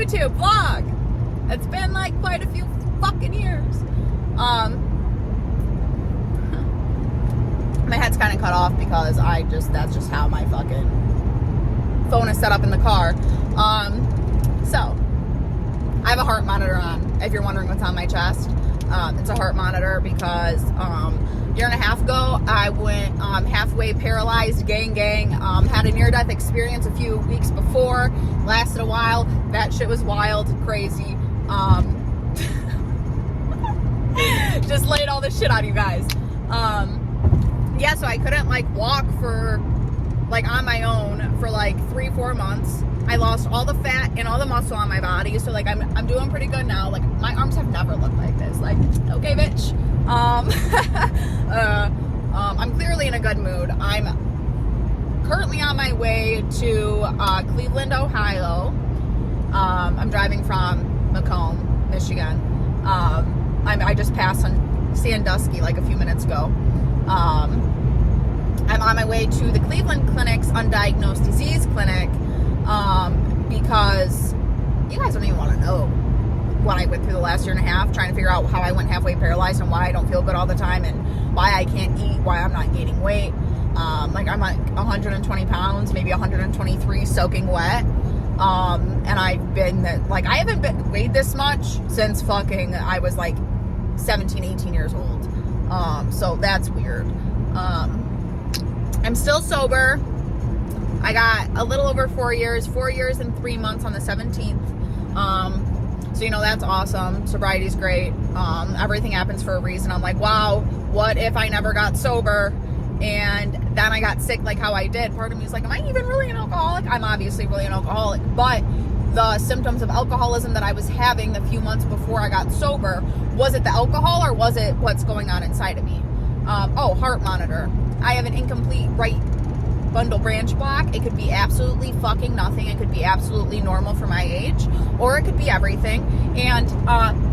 YouTube vlog. It's been like quite a few fucking years. My head's kind of cut off because that's just how my fucking phone is set up in the car. So I have a heart monitor on, if you're wondering what's on my chest. It's a heart monitor because a year and a half ago I went halfway paralyzed, gang, had a near-death experience a few weeks before, lasted a while. That shit was wild, crazy. Just laid all this shit on you guys. Yeah, so I couldn't like walk for like on my own for like 3-4 months. I lost all the fat and all the muscle on my body, so like I'm doing pretty good now. Like my arms have never looked like this. Like, okay, bitch. I'm clearly in a good mood. I'm currently on my way to Cleveland, Ohio. I'm driving from Macomb, Michigan. I just passed on Sandusky like a few minutes ago. I'm on my way to the Cleveland Clinic's Undiagnosed Disease Clinic because you guys don't even want to know what I went through the last year and a half, trying to figure out how I went halfway paralyzed and why I don't feel good all the time and why I can't eat, why I'm not gaining weight. Like I'm like 120 pounds, maybe 123 soaking wet. And I've been like, I haven't been weighed this much since fucking I was like 17, 18 years old. So that's weird. I'm still sober. I got a little over 4 years and 3 months on the 17th. So, you know, that's awesome. Sobriety's great. Everything happens for a reason. I'm like, wow, what if I never got sober and then I got sick like how I did? Part of me is like, am I even really an alcoholic? I'm obviously really an alcoholic, but the symptoms of alcoholism that I was having the few months before I got sober, was it the alcohol or was it what's going on inside of me? Heart monitor. I have an incomplete right bundle branch block. It could be absolutely fucking nothing. It could be absolutely normal for my age, or it could be everything. And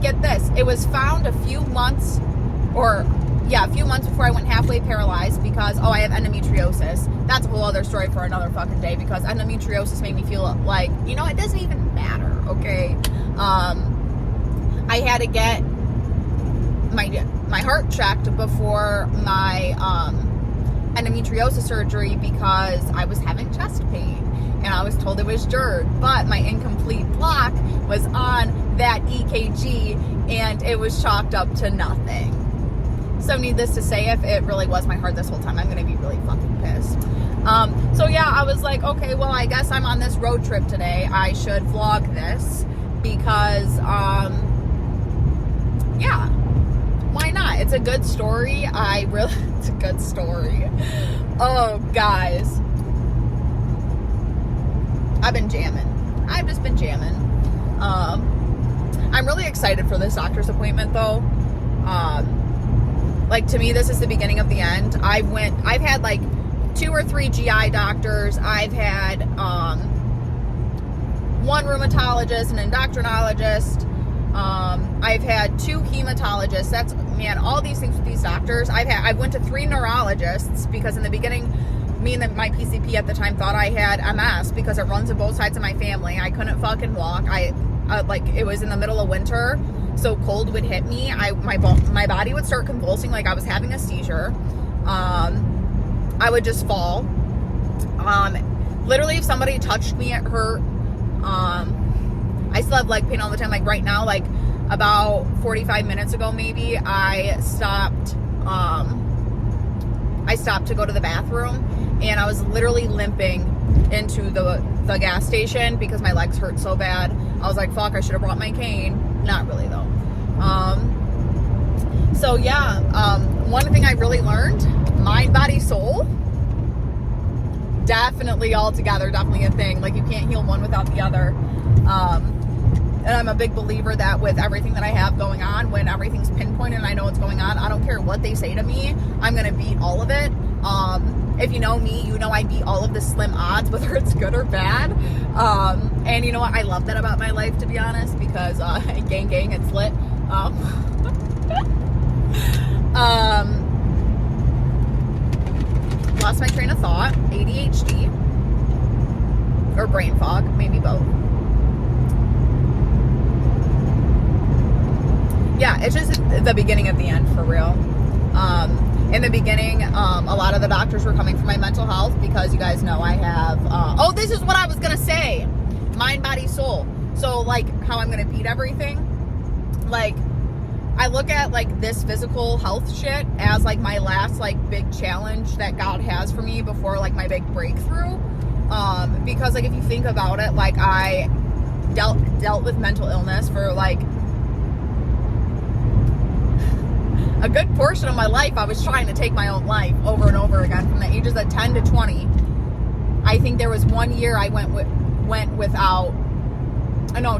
get this, it was found a few months before I went halfway paralyzed because, I have endometriosis. That's a whole other story for another fucking day, because endometriosis made me feel like, you know, it doesn't even matter, okay? I had to get my heart checked before my endometriosis surgery because I was having chest pain and I was told it was GERD, but my incomplete block was on that EKG and it was chalked up to nothing. So needless to say, if it really was my heart this whole time, I'm going to be really fucking pissed. So yeah, I was like, okay, well, I guess I'm on this road trip today. I should vlog this because, yeah, why not? It's a good story. It's a good story. Oh, guys. I've been jamming. I've just been jamming. I'm really excited for this doctor's appointment, though. Like, to me, this is the beginning of the end. I've had like 2 or 3 GI doctors. I've had one rheumatologist, an endocrinologist. I've had 2 hematologists. All these things with these doctors. I went to 3 neurologists because in the beginning, me and my PCP at the time thought I had MS because it runs in both sides of my family. I couldn't fucking walk. It was in the middle of winter, so cold would hit me. My body would start convulsing like I was having a seizure. I would just fall. Literally, if somebody touched me, it hurt. I still have leg pain all the time. Like right now, like about 45 minutes ago, maybe I stopped to go to the bathroom, and I was literally limping into the gas station because my legs hurt so bad. I was like, fuck, I should have brought my cane. Not really though. So yeah, one thing I really learned, mind, body, soul, definitely all together, definitely a thing. Like you can't heal one without the other. And I'm a big believer that with everything that I have going on, when everything's pinpointed and I know what's going on, I don't care what they say to me, I'm going to beat all of it. If you know me, you know I beat all of the slim odds, whether it's good or bad. And you know what? I love that about my life, to be honest, because gang, it's lit. Lost my train of thought. ADHD. Or brain fog. Maybe both. yeah, it's just the beginning of the end for real. In the beginning, a lot of the doctors were coming for my mental health because you guys know I have, this is what I was going to say. Mind, body, soul. So like how I'm going to beat everything. Like I look at like this physical health shit as like my last like big challenge that God has for me before like my big breakthrough. Because like if you think about it, like I dealt with mental illness for like a good portion of my life. I was trying to take my own life over and over again from the ages of 10 to 20. I think there was 1 year I went without,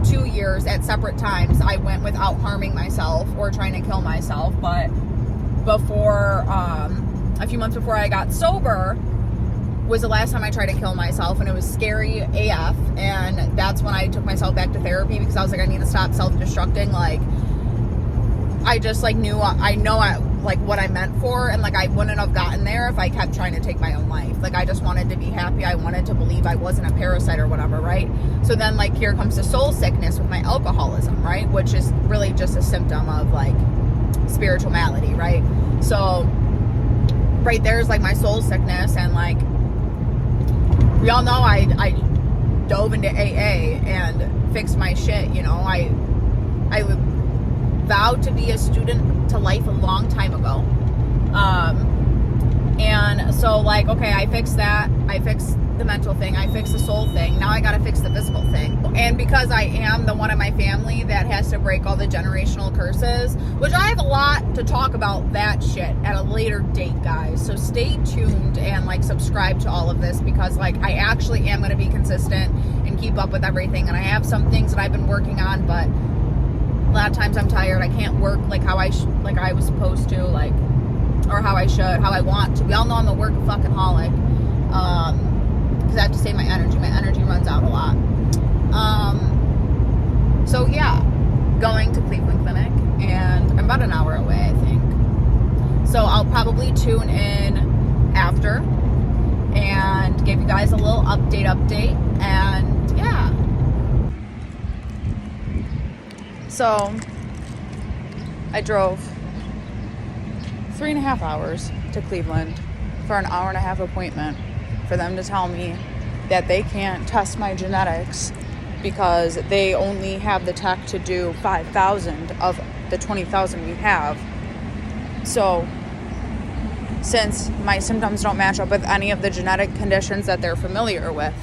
2 years at separate times I went without harming myself or trying to kill myself. But before, a few months before I got sober was the last time I tried to kill myself, and it was scary AF. And that's when I took myself back to therapy because I was like, I need to stop self-destructing. Like, I just like knew like what I meant for, and like I wouldn't have gotten there if I kept trying to take my own life. Like I just wanted to be happy. I wanted to believe I wasn't a parasite or whatever, right? So then like here comes the soul sickness with my alcoholism, right? Which is really just a symptom of like spiritual malady, right? So right there's like my soul sickness, and like we all know I dove into AA and fixed my shit, you know. I vowed to be a student to life a long time ago. And so like, okay, I fixed that. I fixed the mental thing. I fixed the soul thing. Now I got to fix the physical thing. And because I am the one in my family that has to break all the generational curses, which I have a lot to talk about that shit at a later date, guys. So stay tuned and like subscribe to all of this, because like I actually am going to be consistent and keep up with everything. And I have some things that I've been working on, but a lot of times I'm tired. I can't work like how I was supposed to, like, or how I should, how I want to. We all know I'm a work-fucking-holic. Because I have to save my energy. My energy runs out a lot. So yeah, going to Cleveland Clinic, and I'm about an hour away, I think. So I'll probably tune in after and give you guys a little update, and yeah. So I drove 3.5 hours to Cleveland for an hour-and-a-half appointment for them to tell me that they can't test my genetics because they only have the tech to do 5,000 of the 20,000 we have. So since my symptoms don't match up with any of the genetic conditions that they're familiar with,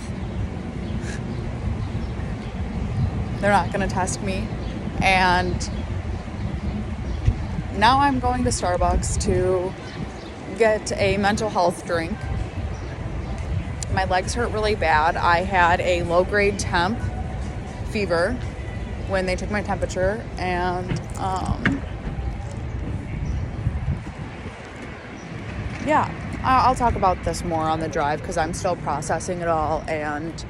they're not going to test me. And now I'm going to Starbucks to get a mental health drink. My legs hurt really bad. I had a low-grade temp fever when they took my temperature, and I'll talk about this more on the drive because I'm still processing it all, and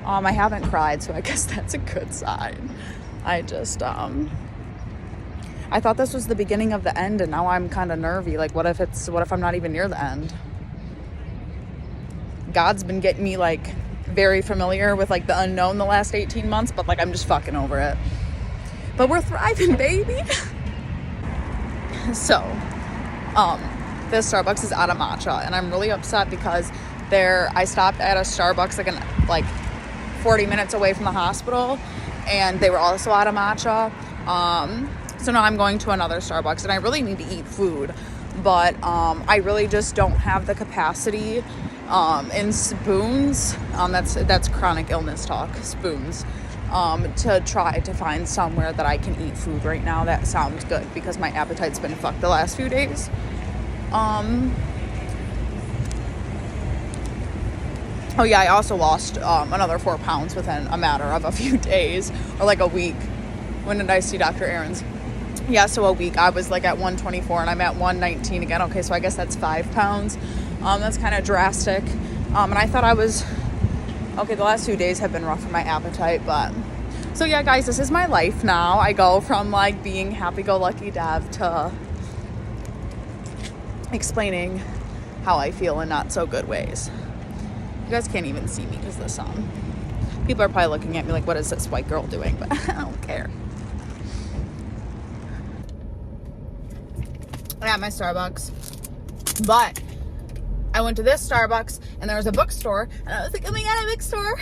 I haven't cried, so I guess that's a good sign. I just I thought this was the beginning of the end, and now I'm kind of nervy. Like, what if I'm not even near the end? God's been getting me like very familiar with like the unknown the last 18 months, but like I'm just fucking over it. But we're thriving, baby. So, this Starbucks is out of matcha, and I'm really upset because I stopped at a Starbucks like 40 minutes away from the hospital, and they were also out of matcha. So now I'm going to another Starbucks, and I really need to eat food, but I really just don't have the capacity in spoons. That's chronic illness talk, spoons. To try to find somewhere that I can eat food right now that sounds good, because my appetite's been fucked the last few days. Oh yeah, I also lost another 4 pounds within a matter of a few days, or like a week. When did I see Dr. Aarons? Yeah, so a week. I was like at 124 and I'm at 119 again. Okay, so I guess that's 5 pounds. That's kind of drastic. And I thought I was okay. The last 2 days have been rough for my appetite, but so yeah, guys, this is my life now. I go from like being happy-go-lucky Dev to explaining how I feel in not so good ways. You guys can't even see me because of the sun. People are probably looking at me like, what is this white girl doing? But I don't care. at my Starbucks. But I went to this Starbucks and there was a bookstore, and I was like, oh my god, a bookstore.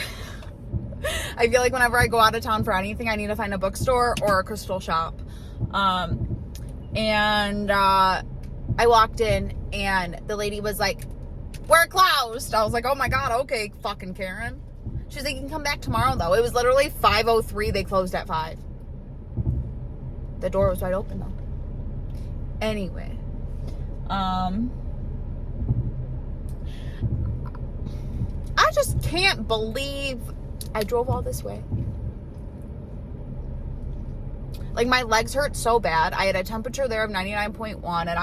I feel like whenever I go out of town for anything, I need to find a bookstore or a crystal shop. And I walked in and the lady was like, we're closed. I was like, oh my god, okay, fucking Karen. She's like, you can come back tomorrow though. It was literally 5:03. They closed at 5. The door was wide open though. Anyway, I just can't believe I drove all this way. Like, my legs hurt so bad. I had a temperature there of 99.1, and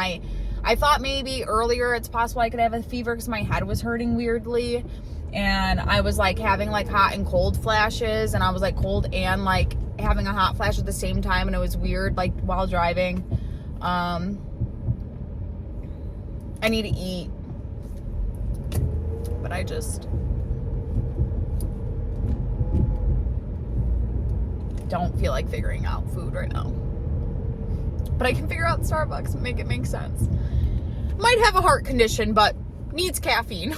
I thought maybe earlier it's possible I could have a fever because my head was hurting weirdly, and I was like having like hot and cold flashes, and I was like cold and like having a hot flash at the same time, and it was weird, like, while driving. I need to eat, but I just don't feel like figuring out food right now. But I can figure out Starbucks and make it make sense. Might have a heart condition, but needs caffeine.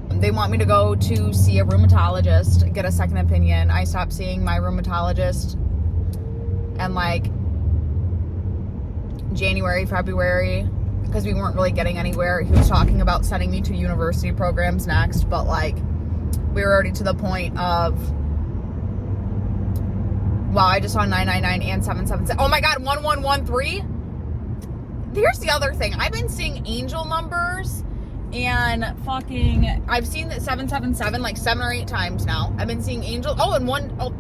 They want me to go to see a rheumatologist, get a second opinion. I stopped seeing my rheumatologist in like January, February, because we weren't really getting anywhere. He was talking about sending me to university programs next, but like we were already to the point of, wow, I just saw 999 and 777. Oh my god, 1113. Here's the other thing. I've been seeing angel numbers, and fucking, I've seen that 777 like 7 or 8 times now. I've been seeing angel. Oh,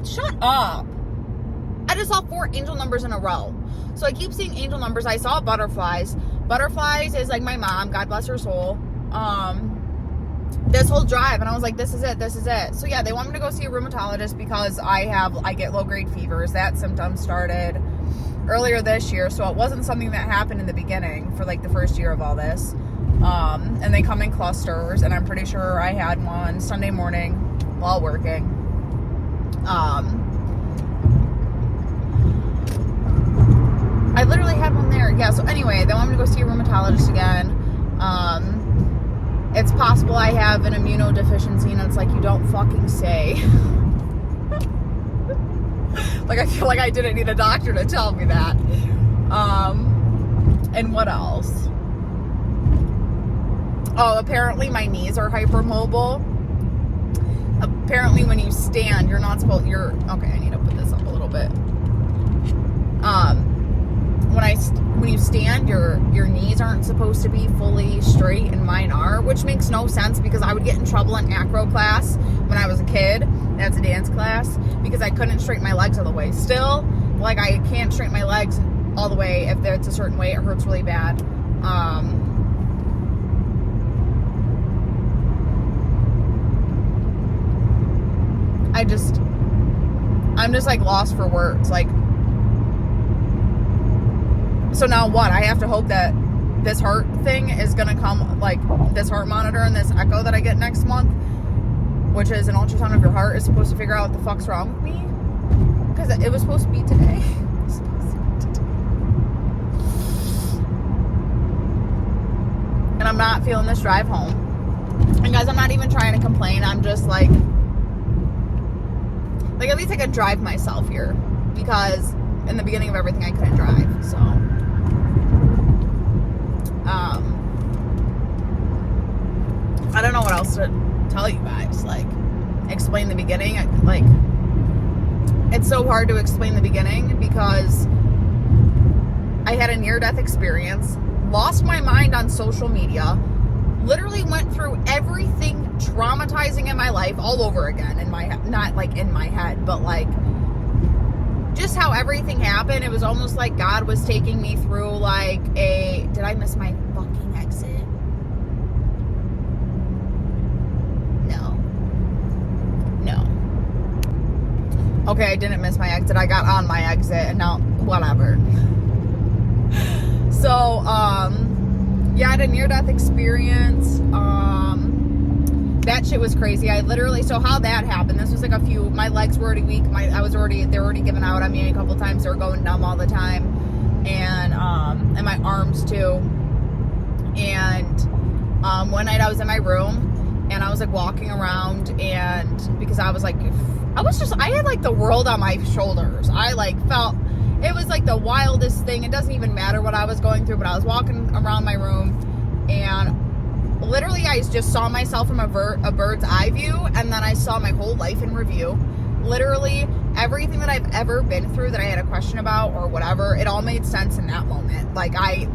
shut up. I just saw 4 angel numbers in a row. So I keep seeing angel numbers. I saw butterflies. Butterflies is like my mom, God bless her soul. This whole drive, and I was like, this is it. So yeah, they want me to go see a rheumatologist because I get low grade fevers. That symptom started earlier this year, so it wasn't something that happened in the beginning for like the first year of all this. And they come in clusters, and I'm pretty sure I had one Sunday morning while working. I literally had one there. Yeah, so anyway, they want me to go see a rheumatologist again. It's possible I have an immunodeficiency, and it's like, you don't fucking say. Like, I feel like I didn't need a doctor to tell me that. And what else? Oh, apparently my knees are hypermobile. Apparently when you stand, you're not supposed, okay, I need to put this up a little bit. When you stand, your knees aren't supposed to be fully straight, and mine are, which makes no sense because I would get in trouble in acro class when I was a kid. That's a dance class, because I couldn't straighten my legs all the way. Still, like, I can't straighten my legs all the way. If it's a certain way, it hurts really bad. I'm just like lost for words. Like, so now what? I have to hope that this heart thing is gonna come, like this heart monitor and this echo that I get next month, which is an ultrasound of your heart, is supposed to figure out what the fuck's wrong with me, because it was supposed to be today. And I'm not feeling this drive home. And guys, I'm not even trying to complain. I'm just like at least I could drive myself here, because in the beginning of everything I couldn't drive. So I don't know what else to tell you guys. Like, explain the beginning. Like, it's so hard to explain the beginning because I had a near-death experience, lost my mind on social media, literally went through everything traumatizing in my life all over again in my head. Not like in my head, but like just how everything happened. It was almost like God was taking me through like did I miss my fucking exit? No. Okay, I didn't miss my exit. I got on my exit, and now whatever. So, yeah, I had a near-death experience. that shit was crazy. I literally, so how that happened, this was like my legs were already weak. They were already giving out on me a couple times. They were going numb all the time. And my arms too. And one night I was in my room and I was like walking around, and because I had like the world on my shoulders. I like felt, it was like the wildest thing. It doesn't even matter what I was going through, but I was walking around my room and literally I just saw myself from a bird's eye view, and then I saw my whole life in review. Literally everything that I've ever been through that I had a question about or whatever, it all made sense in that moment. Like, I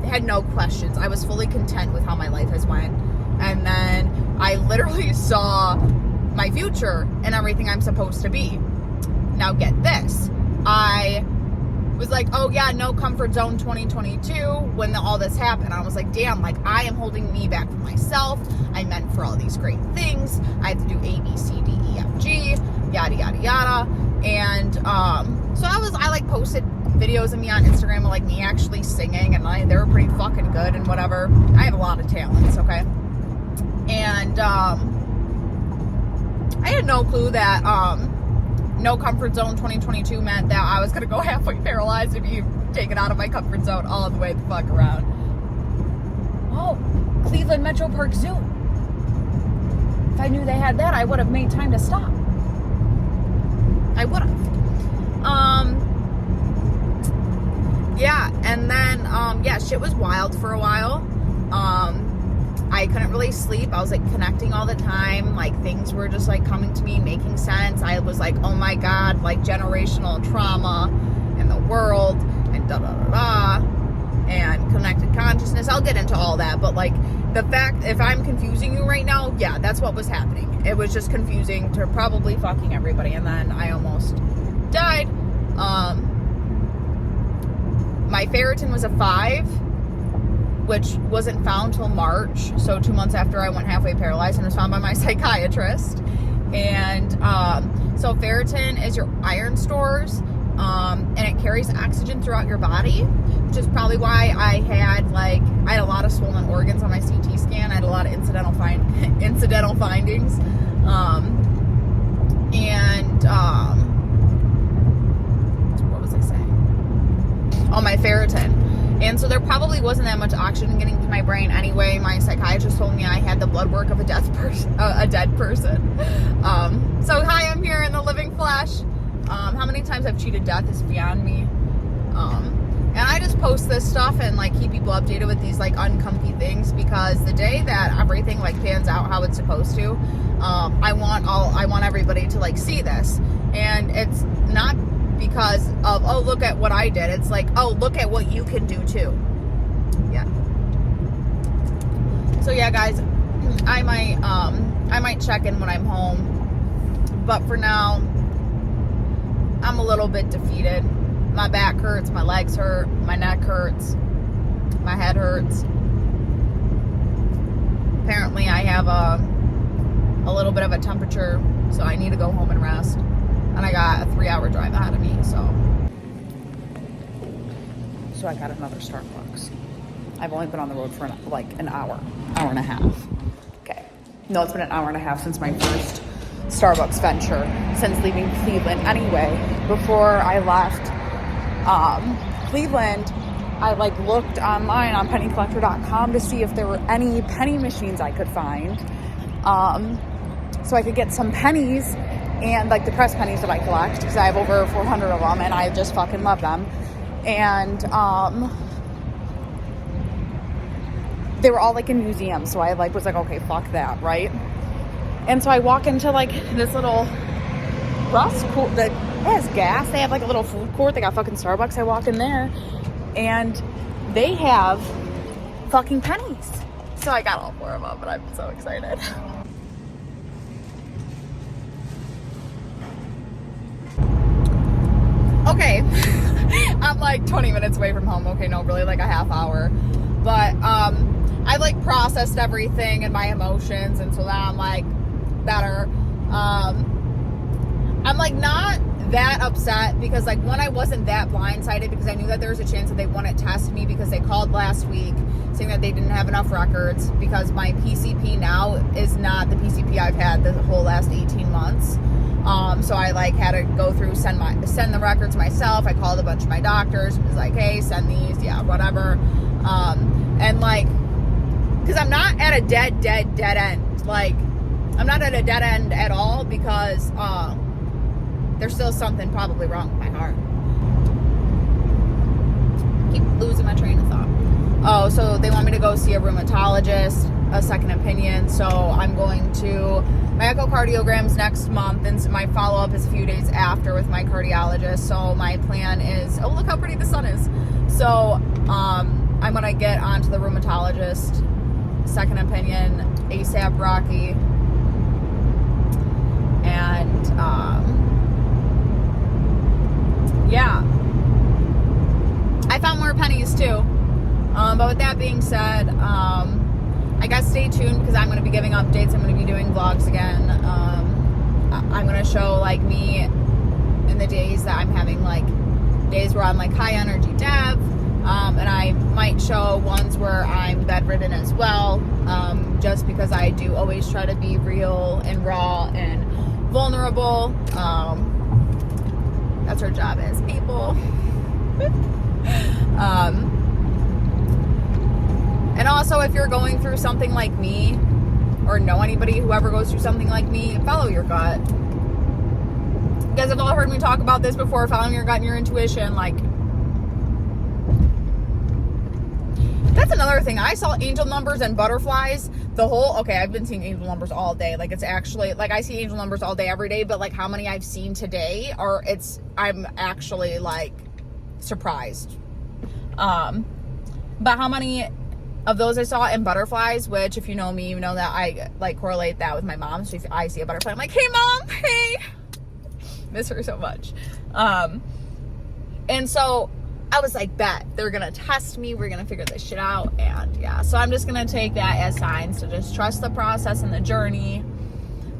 had no questions. I was fully content with how my life has went. And then I literally saw my future and everything I'm supposed to be. Now get this. I was like, oh yeah, no comfort zone 2022 when all this happened. I was like, damn, like I am holding me back from myself. I meant for all these great things. I have to do A, B, C, D, E, F, G, yada, yada, yada. And so I like posted videos of me on Instagram of like me actually singing, and they were pretty fucking good and whatever. I have a lot of talents, okay? And I had no clue that no comfort zone 2022 meant that I was gonna go halfway paralyzed and be taken out of my comfort zone all the way the fuck around. Oh, Cleveland Metro Park Zoo. If I knew they had that, I would have made time to stop. I would have. Yeah, and then shit was wild for a while. I couldn't really sleep. I was like connecting all the time. Like things were just like coming to me, making sense. I was like, oh my God, like generational trauma in the world and da da da da, and connected consciousness. I'll get into all that, but like the fact, if I'm confusing you right now, yeah, that's what was happening. It was just confusing to probably fucking everybody, and then I almost died. My ferritin was a 5, which wasn't found till March, so 2 months after I went halfway paralyzed, and was found by my psychiatrist. And so ferritin is your iron stores, and it carries oxygen throughout your body, which is probably why I had a lot of swollen organs on my CT scan. I had a lot of incidental findings. What was I saying? Oh, my ferritin. And so there probably wasn't that much oxygen getting to my brain anyway. My psychiatrist told me I had the blood work of a dead person. So hi, I'm here in the living flesh. How many times I've cheated death is beyond me. And I just post this stuff and like keep people updated with these like uncomfy things, because the day that everything like pans out how it's supposed to, I want everybody to like see this. And it's not because of, oh, look at what I did. It's like, oh, look at what you can do too. Yeah. So yeah, guys, I might check in when I'm home, but for now, I'm a little bit defeated. My back hurts, my legs hurt, my neck hurts, my head hurts. Apparently I have a little bit of a temperature, so I need to go home and rest. And I got a 3-hour drive ahead of me, so I got another Starbucks. I've only been on the road for like an hour and a half. Okay. No, it's been an hour and a half since my first Starbucks venture, since leaving Cleveland. Anyway, before I left Cleveland, I like looked online on pennycollector.com to see if there were any penny machines I could find, so I could get some pennies, and like the press pennies that I collect, because I have over 400 of them and I just fucking love them. And they were all like in museums, so I like was like, okay, fuck that, right? And so I walk into like this little Rust court that has gas. They have like a little food court. They got fucking Starbucks. I walk in there and they have fucking pennies. So I got all 4 of them, but I'm so excited. Okay. I'm like 20 minutes away from home. Okay, no, really like a half hour. But I like processed everything and my emotions, and so now I'm like better. I'm like not that upset because like when I wasn't that blindsided because I knew that there was a chance that they wouldn't test me because they called last week saying that they didn't have enough records because my PCP now is not the PCP I've had the whole last 18 months. So I like had to go through, send the records myself. I called a bunch of my doctors, was like, hey, send these, yeah, whatever. And like, cause I'm not at a dead end. Like, I'm not at a dead end at all because, there's still something probably wrong with my heart. Keep losing my train of thought. Oh, so they want me to go see a rheumatologist, a second opinion. So I'm going to my echocardiograms next month, and my follow-up is a few days after with my cardiologist. So my plan is, oh, look how pretty the sun is. So I'm going to get onto the rheumatologist, second opinion, ASAP Rocky. And yeah, I found more pennies too. But with that being said, I guess stay tuned because I'm going to be giving updates. I'm going to be doing vlogs again. I'm going to show like me in the days that I'm having like days where I'm like high energy dev. And I might show ones where I'm bedridden as well. Just because I do always try to be real and raw and vulnerable. That's our job as people. And also, if you're going through something like me, or know anybody who ever goes through something like me, follow your gut. You guys have all heard me talk about this before, following your gut and your intuition. Like, that's another thing. I saw angel numbers and butterflies I've been seeing angel numbers all day. Like, it's actually, like, I see angel numbers all day, every day, but, like, how many I've seen today I'm actually, like, surprised. But how many of those I saw in butterflies, which, if you know me, you know that I, like, correlate that with my mom. So if I see a butterfly, I'm like, hey, Mom, hey. Miss her so much. And so I was like, bet, they're going to test me. We're going to figure this shit out. And yeah, so I'm just going to take that as signs to just trust the process and the journey.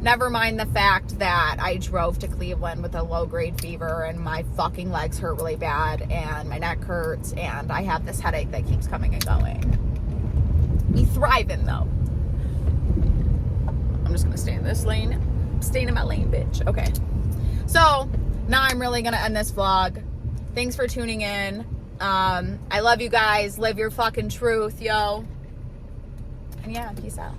Never mind the fact that I drove to Cleveland with a low-grade fever and my fucking legs hurt really bad and my neck hurts and I have this headache that keeps coming and going. Me thriving, though. I'm just going to stay in this lane. Staying in my lane, bitch. Okay. So, now I'm really going to end this vlog. Thanks for tuning in. I love you guys. Live your fucking truth, yo. And yeah, peace out.